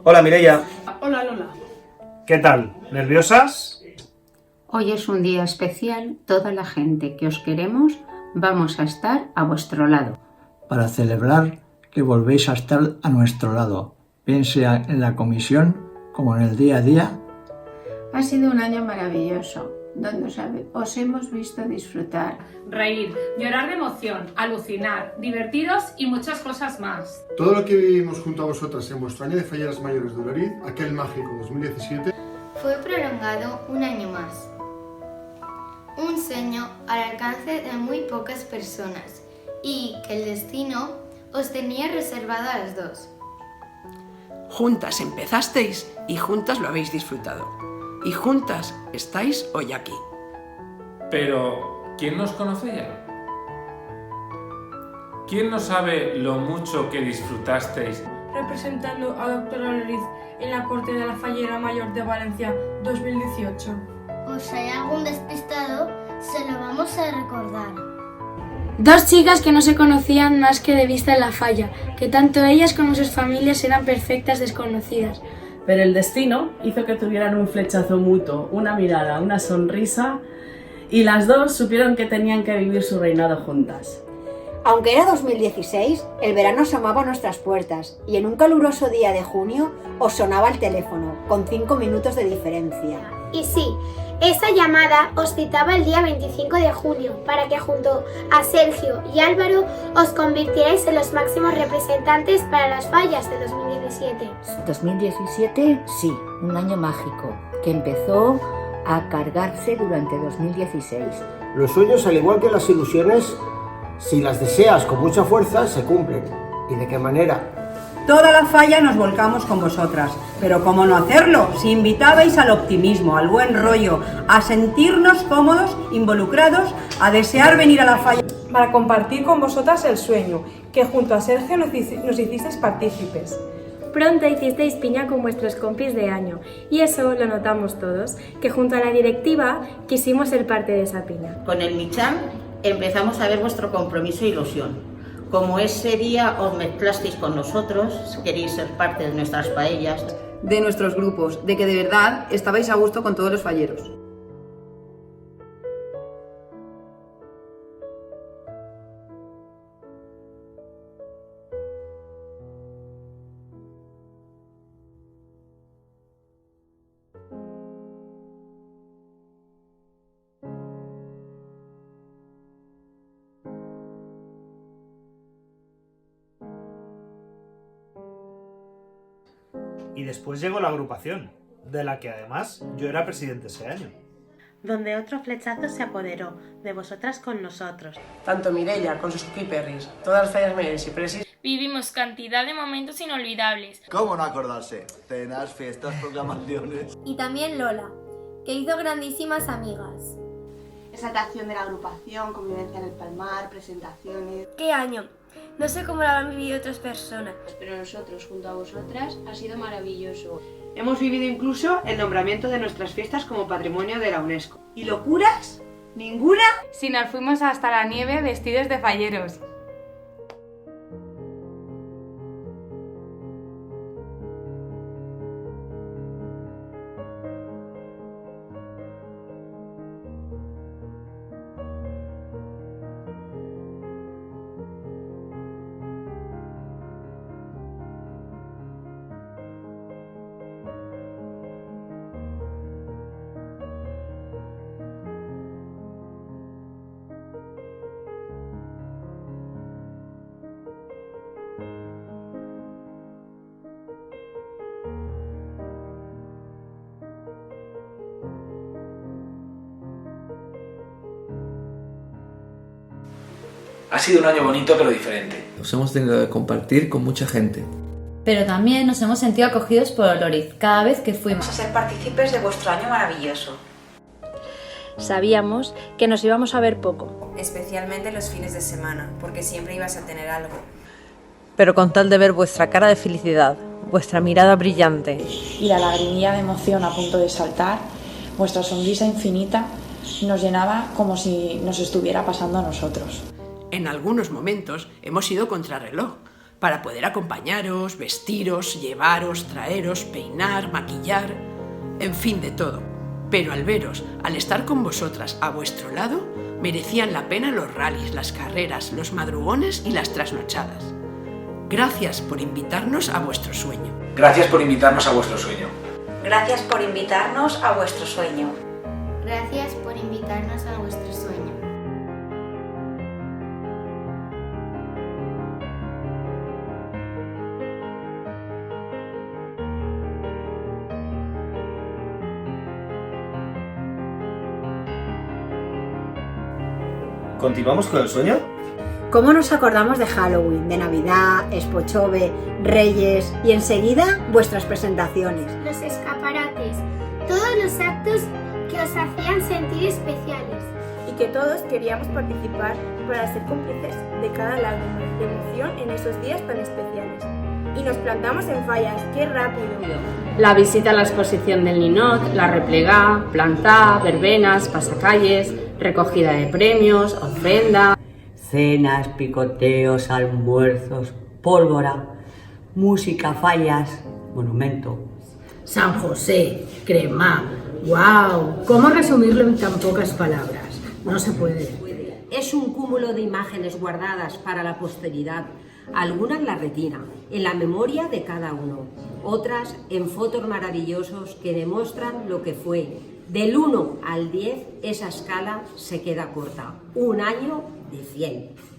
Hola Mireia. Hola Lola. ¿Qué tal? ¿Nerviosas? Hoy es un día especial. Toda la gente que os queremos vamos a estar a vuestro lado. Para celebrar que volvéis a estar a nuestro lado, bien sea en la comisión como en el día a día. Ha sido un año maravilloso, donde os hemos visto disfrutar. Reír, llorar de emoción, alucinar, divertiros y muchas cosas más. Todo lo que vivimos junto a vosotras en vuestro año de Falleras Mayores de Oloriz, aquel mágico 2017, fue prolongado un año más. Un sueño al alcance de muy pocas personas y que el destino os tenía reservado a las dos. Juntas empezasteis y juntas lo habéis disfrutado. Y juntas estáis hoy aquí. Pero, ¿quién nos conoce ya? ¿Quién no sabe lo mucho que disfrutasteis? Representando a Doctora Oloriz en la Corte de la Fallera Mayor de Valencia 2018. O si hay algún despistado, se lo vamos a recordar. Dos chicas que no se conocían más que de vista en la falla, que tanto ellas como sus familias eran perfectas desconocidas. Pero el destino hizo que tuvieran un flechazo mutuo, una mirada, una sonrisa, y las dos supieron que tenían que vivir su reinado juntas. Aunque era 2016, el verano asomaba a nuestras puertas y en un caluroso día de junio os sonaba el teléfono, con 5 minutos de diferencia. Y sí, esa llamada os citaba el día 25 de junio para que junto a Sergio y Álvaro os convirtierais en los máximos representantes para las fallas de 2017. 2017, sí, un año mágico que empezó a cargarse durante 2016. Los sueños, al igual que las ilusiones, si las deseas con mucha fuerza, se cumplen. ¿Y de qué manera? Toda la falla nos volcamos con vosotras, pero ¿cómo no hacerlo? Si invitabais al optimismo, al buen rollo, a sentirnos cómodos, involucrados, a desear venir a la falla. Para compartir con vosotras el sueño, que junto a Sergio nos hicisteis partícipes. Pronto hicisteis piña con vuestros compis de año, y eso lo notamos todos, que junto a la directiva quisimos ser parte de esa piña. Con el Michan empezamos a ver vuestro compromiso e ilusión. Como ese día os mezclasteis con nosotros, queréis ser parte de nuestras paellas, de nuestros grupos, de que de verdad estabais a gusto con todos los falleros. Y después llegó la agrupación, de la que además yo era presidente ese año. Donde otro flechazo se apoderó, de vosotras con nosotros. Tanto Mireia con sus cookie-perris, todas las fallas mayores y presis. Vivimos cantidad de momentos inolvidables. ¿Cómo no acordarse? Cenas, fiestas, proclamaciones. Y también Lola, que hizo grandísimas amigas. Exaltación de la agrupación, convivencia en el Palmar, presentaciones. ¡Qué año! No sé cómo lo han vivido otras personas, pero nosotros, junto a vosotras, ha sido maravilloso. Hemos vivido incluso el nombramiento de nuestras fiestas como Patrimonio de la UNESCO. ¿Y locuras? ¿Ninguna? Si nos fuimos hasta la nieve vestidos de falleros. Ha sido un año bonito pero diferente. Nos hemos tenido que compartir con mucha gente. Pero también nos hemos sentido acogidos por Oloriz cada vez que fuimos a ser partícipes de vuestro año maravilloso. Sabíamos que nos íbamos a ver poco. Especialmente los fines de semana, porque siempre ibas a tener algo. Pero con tal de ver vuestra cara de felicidad, vuestra mirada brillante y la lagrimilla de emoción a punto de saltar, vuestra sonrisa infinita nos llenaba como si nos estuviera pasando a nosotros. En algunos momentos hemos ido contrarreloj, para poder acompañaros, vestiros, llevaros, traeros, peinar, maquillar, en fin, de todo. Pero al veros, al estar con vosotras a vuestro lado, merecían la pena los rallies, las carreras, los madrugones y las trasnochadas. Gracias por invitarnos a vuestro sueño. Gracias por invitarnos a vuestro sueño. Gracias por invitarnos a vuestro sueño. Gracias por invitarnos a vuestro sueño. ¿Continuamos con el sueño? ¿Cómo nos acordamos de Halloween, de Navidad, Expochove, Reyes y enseguida vuestras presentaciones? Los escaparates, todos los actos que os hacían sentir especiales. Y que todos queríamos participar para ser cómplices de cada lágrima de emoción en esos días tan especiales. Y nos plantamos en Fallas, ¡qué rápido! La visita a la exposición del Ninot, la replegá, plantá, verbenas, pasacalles, recogida de premios, ofrenda... Cenas, picoteos, almuerzos, pólvora, música, fallas, monumento. San José, crema, ¡wow! ¿Cómo resumirlo en tan pocas palabras? No se puede. Es un cúmulo de imágenes guardadas para la posteridad, algunas en la retina, en la memoria de cada uno, otras en fotos maravillosos que demuestran lo que fue. Del 1 al 10, esa escala se queda corta. Un año de 100.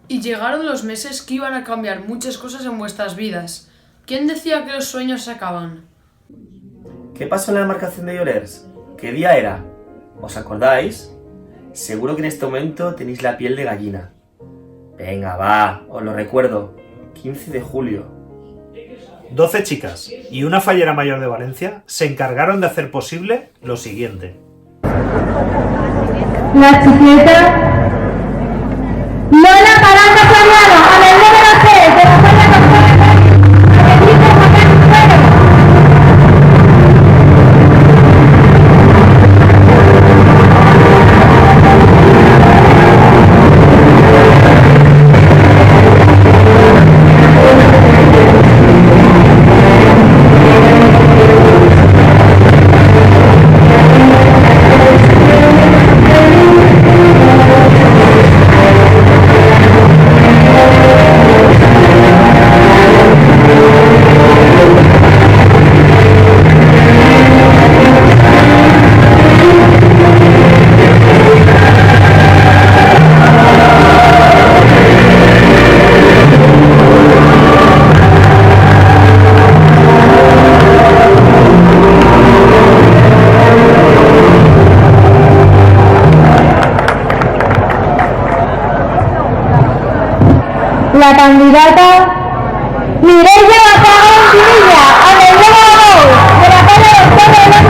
Y llegaron los meses que iban a cambiar muchas cosas en vuestras vidas. ¿Quién decía que los sueños se acaban? ¿Qué pasó en la embarcación de Llorers? ¿Qué día era? ¿Os acordáis? Seguro que en este momento tenéis la piel de gallina. Venga, va, os lo recuerdo. 15 de julio. 12 chicas y una fallera mayor de Valencia se encargaron de hacer posible lo siguiente. La chiqueta Lola Paranza Floriano, a ver número 6 de la falla la candidata Mireia Apagón Pinilla, a ver número 2 de la calle Doctor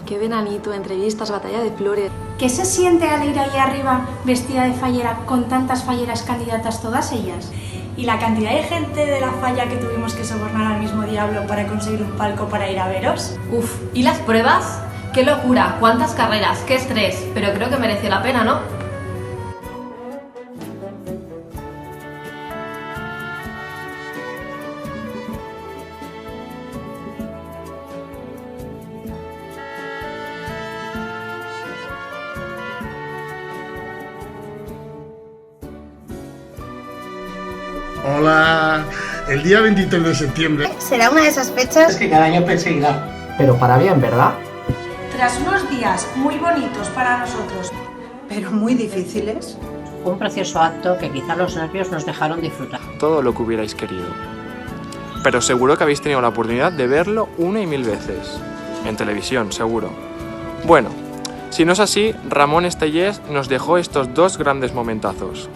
Qué veranito, entrevistas, batalla de flores. ¿Qué se siente al ir ahí arriba vestida de fallera con tantas falleras candidatas todas ellas? Y la cantidad de gente de la falla que tuvimos que sobornar al mismo diablo para conseguir un palco para ir a veros. Uf, ¿y las pruebas? ¡Qué locura! ¿Cuántas carreras? ¡Qué estrés! Pero creo que mereció la pena, ¿no? Hola, el día 23 de septiembre. Será una de esas fechas. Es que cada año perseguirá. Pero para bien, ¿verdad? Tras unos días muy bonitos para nosotros, pero muy difíciles, un precioso acto que quizá los nervios nos dejaron disfrutar. Todo lo que hubierais querido. Pero seguro que habéis tenido la oportunidad de verlo 1 y 1000 veces. En televisión, seguro. Bueno, si no es así, Ramón Estellés nos dejó estos 2 grandes momentazos.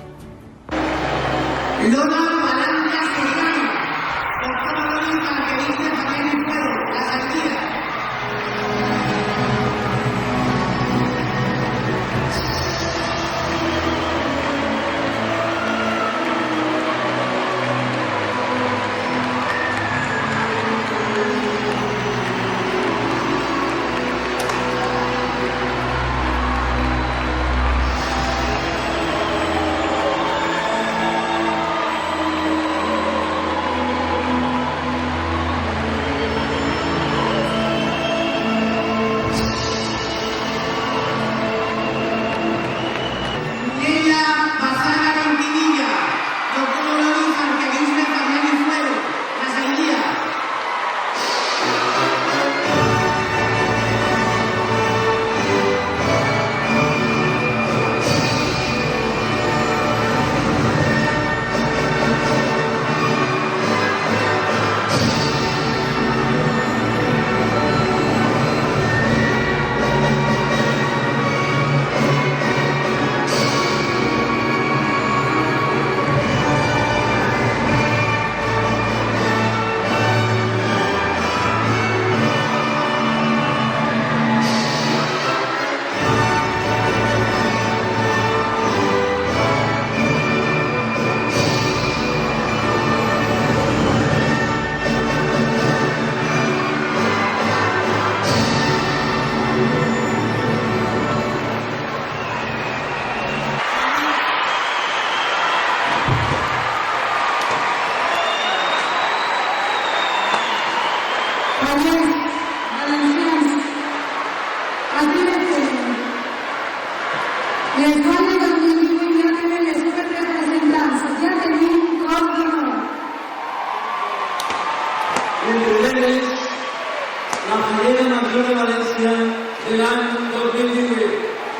La fallera mayor de Valencia del any 2018.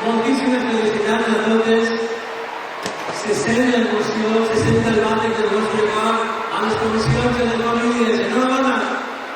Moltíssimes felicitats a totes. Se sent l'emoció, se sent el bàndec del nostre cor a les comissions de les famílies. Enhorabona!